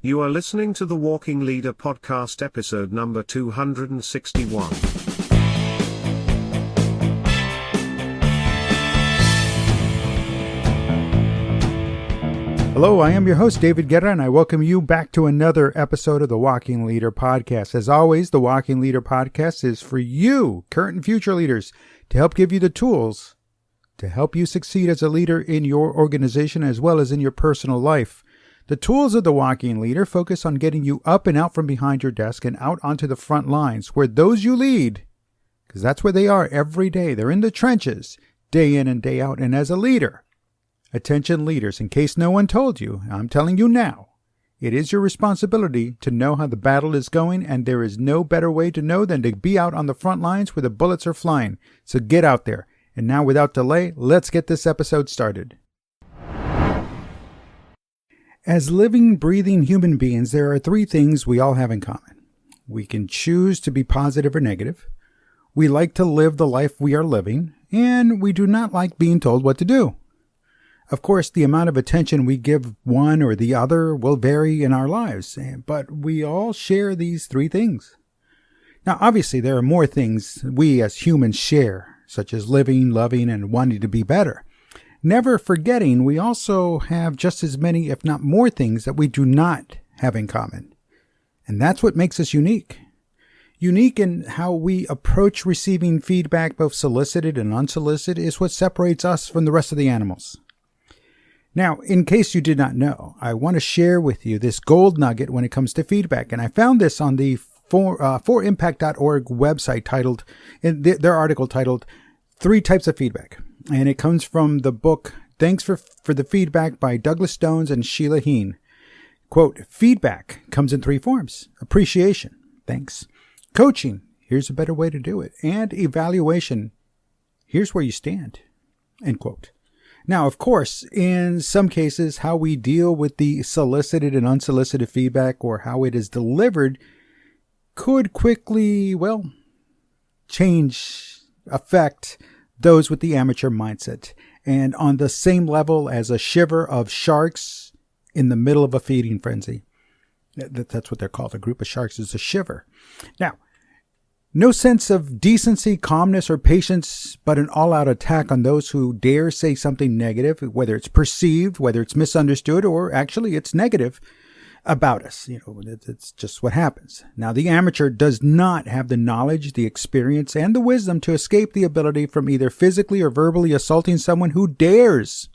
You are listening to the Walking Leader podcast, episode number 261. Hello, I am your host, David Guerra, and I welcome you back to another episode of the Walking Leader podcast. As always, the Walking Leader podcast is for you, current and future leaders, to help give you the tools to help you succeed as a leader in your organization as well as in your personal life. The tools of the Walking Leader focus on getting you up and out from behind your desk and out onto the front lines where those you lead, because that's where they are every day. They're in the trenches, day in and day out. And as a leader, attention leaders, in case no one told you, I'm telling you now, it is your responsibility to know how the battle is going, and there is no better way to know than to be out on the front lines where the bullets are flying. So get out there. And now, without delay, let's get this episode started. As living, breathing human beings, there are three things we all have in common. We can choose to be positive or negative. We like to live the life we are living, and we do not like being told what to do. Of course, the amount of attention we give one or the other will vary in our lives, but we all share these three things. Now, obviously, there are more things we as humans share, such as living, loving, and wanting to be better. Never forgetting, we also have just as many, if not more, things that we do not have in common. And that's what makes us unique. Unique in how we approach receiving feedback, both solicited and unsolicited, is what separates us from the rest of the animals. Now, in case you did not know, I want to share with you this gold nugget when it comes to feedback. And I found this on the forimpact.org website titled, in their article titled, 3 Types of Feedback. And it comes from the book, Thanks for the Feedback by Douglas Stones and Sheila Heen. Quote, feedback comes in 3 forms. Appreciation, thanks. Coaching, here's a better way to do it. And evaluation, here's where you stand. End quote. Now, of course, in some cases, how we deal with the solicited and unsolicited feedback or how it is delivered could quickly, affect those with the amateur mindset. And on the same level as a shiver of sharks in the middle of a feeding frenzy. That's what they're called. A group of sharks is a shiver. Now, no sense of decency, calmness, or patience, but an all-out attack on those who dare say something negative, whether it's perceived, whether it's misunderstood, or actually it's negative about us. It's just what happens. Now, the amateur does not have the knowledge, the experience, and the wisdom to escape the ability from either physically or verbally assaulting someone who dares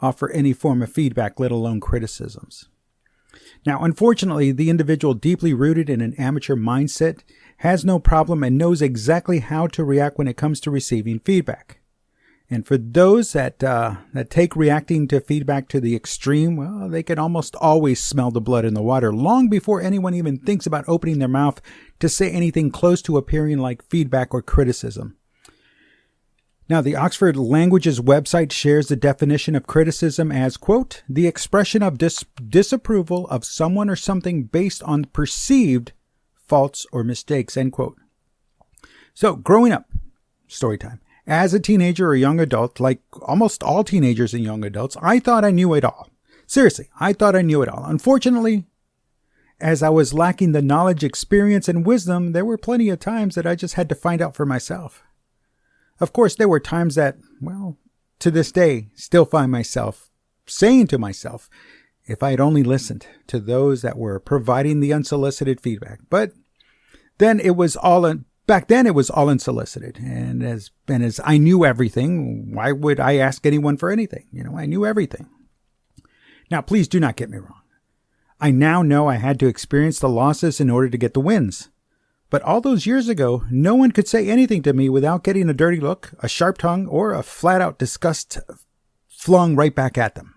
offer any form of feedback, let alone criticisms. Now, unfortunately, the individual deeply rooted in an amateur mindset has no problem and knows exactly how to react when it comes to receiving feedback. And for those that take reacting to feedback to the extreme, they can almost always smell the blood in the water long before anyone even thinks about opening their mouth to say anything close to appearing like feedback or criticism. Now, the Oxford Languages website shares the definition of criticism as, quote, the expression of disapproval of someone or something based on perceived faults or mistakes, end quote. So, growing up, story time. As a teenager or young adult, like almost all teenagers and young adults, I thought I knew it all. Seriously, I thought I knew it all. Unfortunately, as I was lacking the knowledge, experience, and wisdom, there were plenty of times that I just had to find out for myself. Of course, there were times that, to this day, still find myself saying to myself, if I had only listened to those that were providing the unsolicited feedback. But then back then it was all unsolicited. And as I knew everything, why would I ask anyone for anything? I knew everything. Now, please do not get me wrong. I now know I had to experience the losses in order to get the wins. But all those years ago, no one could say anything to me without getting a dirty look, a sharp tongue, or a flat-out disgust flung right back at them.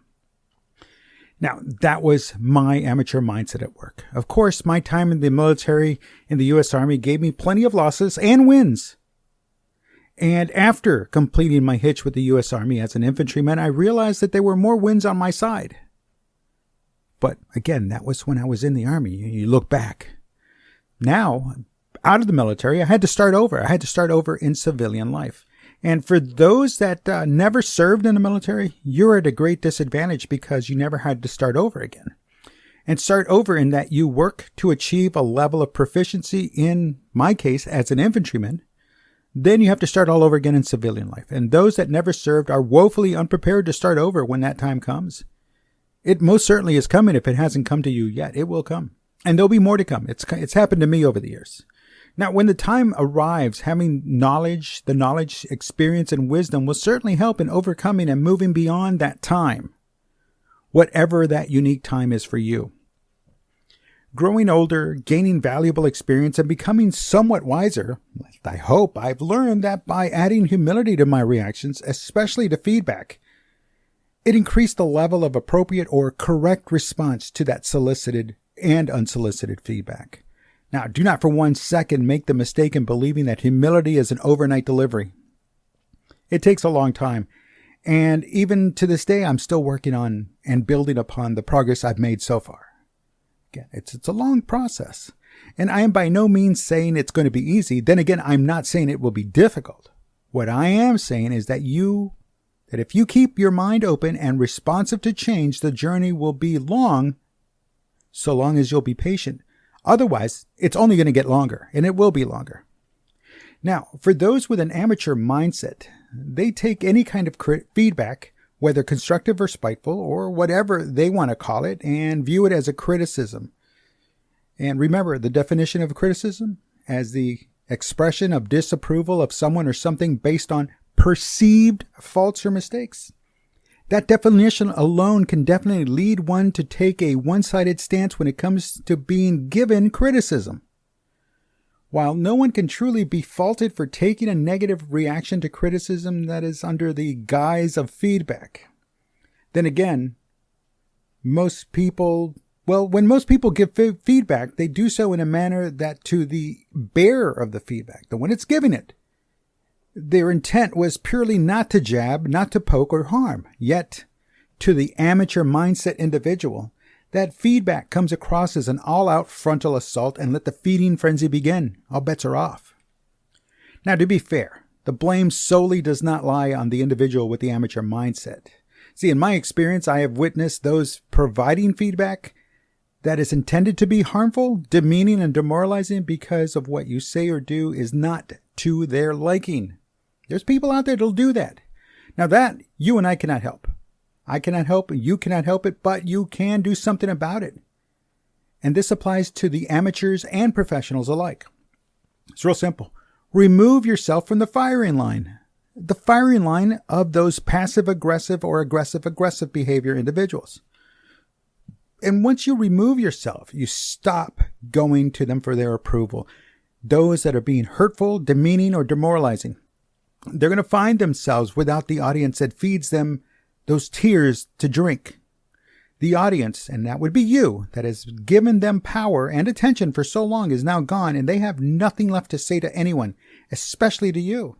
Now, that was my amateur mindset at work. Of course, my time in the military in the U.S. Army gave me plenty of losses and wins. And after completing my hitch with the U.S. Army as an infantryman, I realized that there were more wins on my side. But again, that was when I was in the Army. You look back. Now, out of the military, I had to start over. I had to start over in civilian life. And for those that never served in the military, you're at a great disadvantage because you never had to start over again. and start over in that you work to achieve a level of proficiency, in my case, as an infantryman. Then you have to start all over again in civilian life. And those that never served are woefully unprepared to start over when that time comes. It most certainly is coming. If it hasn't come to you yet, it will come. And there'll be more to come. It's happened to me over the years. Now, when the time arrives, having the knowledge, experience, and wisdom will certainly help in overcoming and moving beyond that time, whatever that unique time is for you. Growing older, gaining valuable experience, and becoming somewhat wiser, I hope I've learned that by adding humility to my reactions, especially to feedback, it increased the level of appropriate or correct response to that solicited and unsolicited feedback. Now, do not for 1 second make the mistake in believing that humility is an overnight delivery. It takes a long time. And even to this day, I'm still working on and building upon the progress I've made so far. Again, it's a long process. And I am by no means saying it's going to be easy. Then again, I'm not saying it will be difficult. What I am saying is that if you keep your mind open and responsive to change, the journey will be long, so long as you'll be patient. Otherwise, it's only going to get longer, and it will be longer. Now, for those with an amateur mindset, they take any kind of feedback, whether constructive or spiteful, or whatever they want to call it, and view it as a criticism. And remember, the definition of criticism as the expression of disapproval of someone or something based on perceived faults or mistakes. That definition alone can definitely lead one to take a one-sided stance when it comes to being given criticism. While no one can truly be faulted for taking a negative reaction to criticism that is under the guise of feedback, then again, when most people give feedback, they do so in a manner that to the bearer of the feedback, the one that's giving it, their intent was purely not to jab, not to poke or harm. Yet, to the amateur mindset individual, that feedback comes across as an all-out frontal assault and let the feeding frenzy begin. All bets are off. Now, to be fair, the blame solely does not lie on the individual with the amateur mindset. See, in my experience, I have witnessed those providing feedback that is intended to be harmful, demeaning, and demoralizing because of what you say or do is not to their liking. There's people out there that'll do that. Now that you and I cannot help. I cannot help it, you cannot help it, but you can do something about it. And this applies to the amateurs and professionals alike. It's real simple. Remove yourself from the firing line. The firing line of those passive-aggressive or aggressive-aggressive behavior individuals. And once you remove yourself, you stop going to them for their approval. Those that are being hurtful, demeaning, or demoralizing, they're going to find themselves without the audience that feeds them those tears to drink. The audience, and that would be you, that has given them power and attention for so long is now gone, and they have nothing left to say to anyone, especially to you.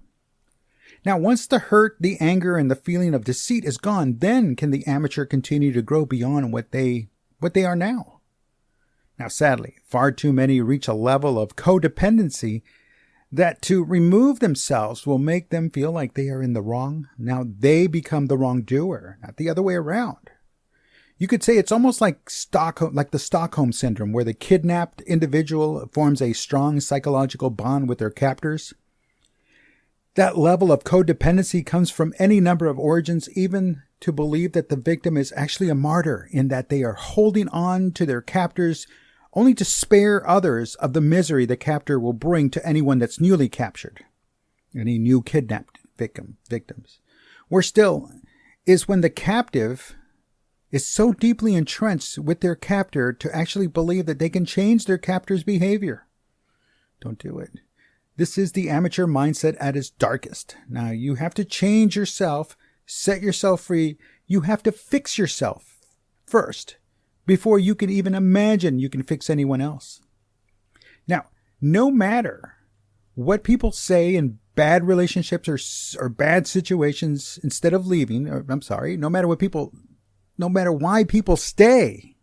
Now, once the hurt, the anger, and the feeling of deceit is gone, then can the amateur continue to grow beyond what they are now. Now, sadly, far too many reach a level of codependency that to remove themselves will make them feel like they are in the wrong. Now they become the wrongdoer, not the other way around. You could say it's almost like the Stockholm syndrome, where the kidnapped individual forms a strong psychological bond with their captors. That level of codependency comes from any number of origins, even to believe that the victim is actually a martyr, in that they are holding on to their captors only to spare others of the misery the captor will bring to anyone that's newly captured, any new kidnapped victims. Worse still is when the captive is so deeply entrenched with their captor to actually believe that they can change their captor's behavior. Don't do it. This is the amateur mindset at its darkest. Now, you have to change yourself, set yourself free. You have to fix yourself first, before you can even imagine you can fix anyone else. Now, no matter what people say in bad relationships or bad situations, instead of leaving, no matter why people stay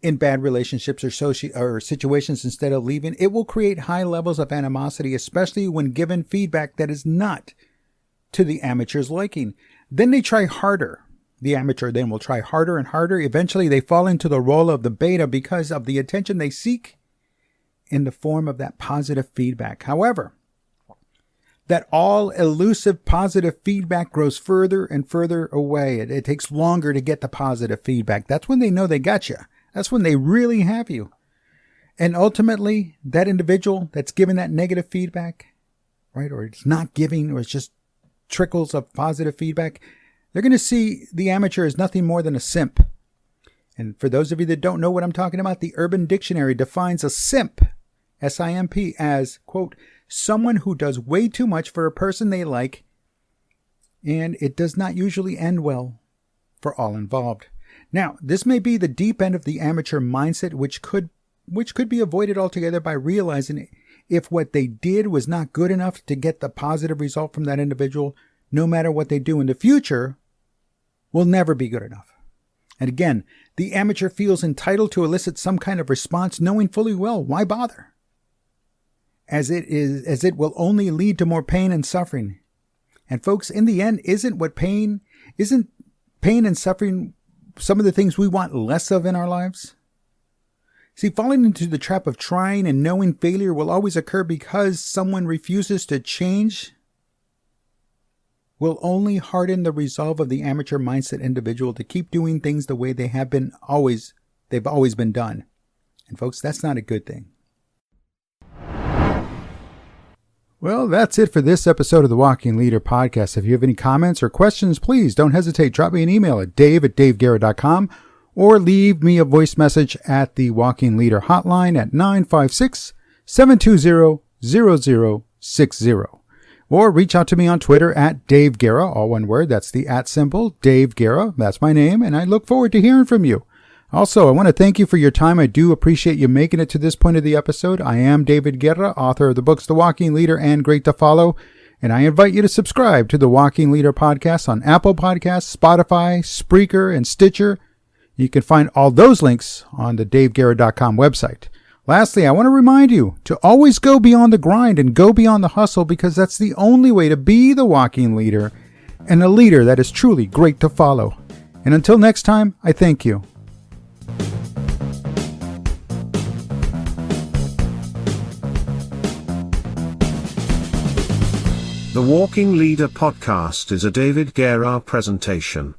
in bad relationships or situations instead of leaving, it will create high levels of animosity, especially when given feedback that is not to the amateur's liking. Then they try harder. The amateur then will try harder and harder. Eventually, they fall into the role of the beta because of the attention they seek in the form of that positive feedback. However, that all elusive positive feedback grows further and further away. It takes longer to get the positive feedback. That's when they know they got you. That's when they really have you. And ultimately, that individual that's giving that negative feedback, right, or it's not giving, or it's just trickles of positive feedback, they're going to see the amateur as nothing more than a simp. And for those of you that don't know what I'm talking about, the Urban Dictionary defines a simp, S-I-M-P, as, quote, someone who does way too much for a person they like, and it does not usually end well for all involved. Now, this may be the deep end of the amateur mindset, which could be avoided altogether by realizing if what they did was not good enough to get the positive result from that individual, no matter what they do in the future, will never be good enough. And again, the amateur feels entitled to elicit some kind of response, knowing fully well why bother, as it will only lead to more pain and suffering. And folks, in the end, isn't pain and suffering some of the things we want less of in our lives? See, falling into the trap of trying and knowing failure will always occur because someone refuses to change will only harden the resolve of the amateur mindset individual to keep doing things the way they've always been done. And folks, that's not a good thing. Well, that's it for this episode of the Walking Leader podcast. If you have any comments or questions, please don't hesitate. Drop me an email at dave@daveguerra.com or leave me a voice message at the Walking Leader hotline at 956-720-0060. Or reach out to me on Twitter at Dave Guerra, all one word. That's the @ symbol, Dave Guerra. That's my name, and I look forward to hearing from you. Also, I want to thank you for your time. I do appreciate you making it to this point of the episode. I am David Guerra, author of the books The Walking Leader and Great to Follow, and I invite you to subscribe to the Walking Leader podcast on Apple Podcasts, Spotify, Spreaker, and Stitcher. You can find all those links on the daveguerra.com website. Lastly, I want to remind you to always go beyond the grind and go beyond the hustle, because that's the only way to be the walking leader and a leader that is truly great to follow. And until next time, I thank you. The Walking Leader podcast is a David Guerra presentation.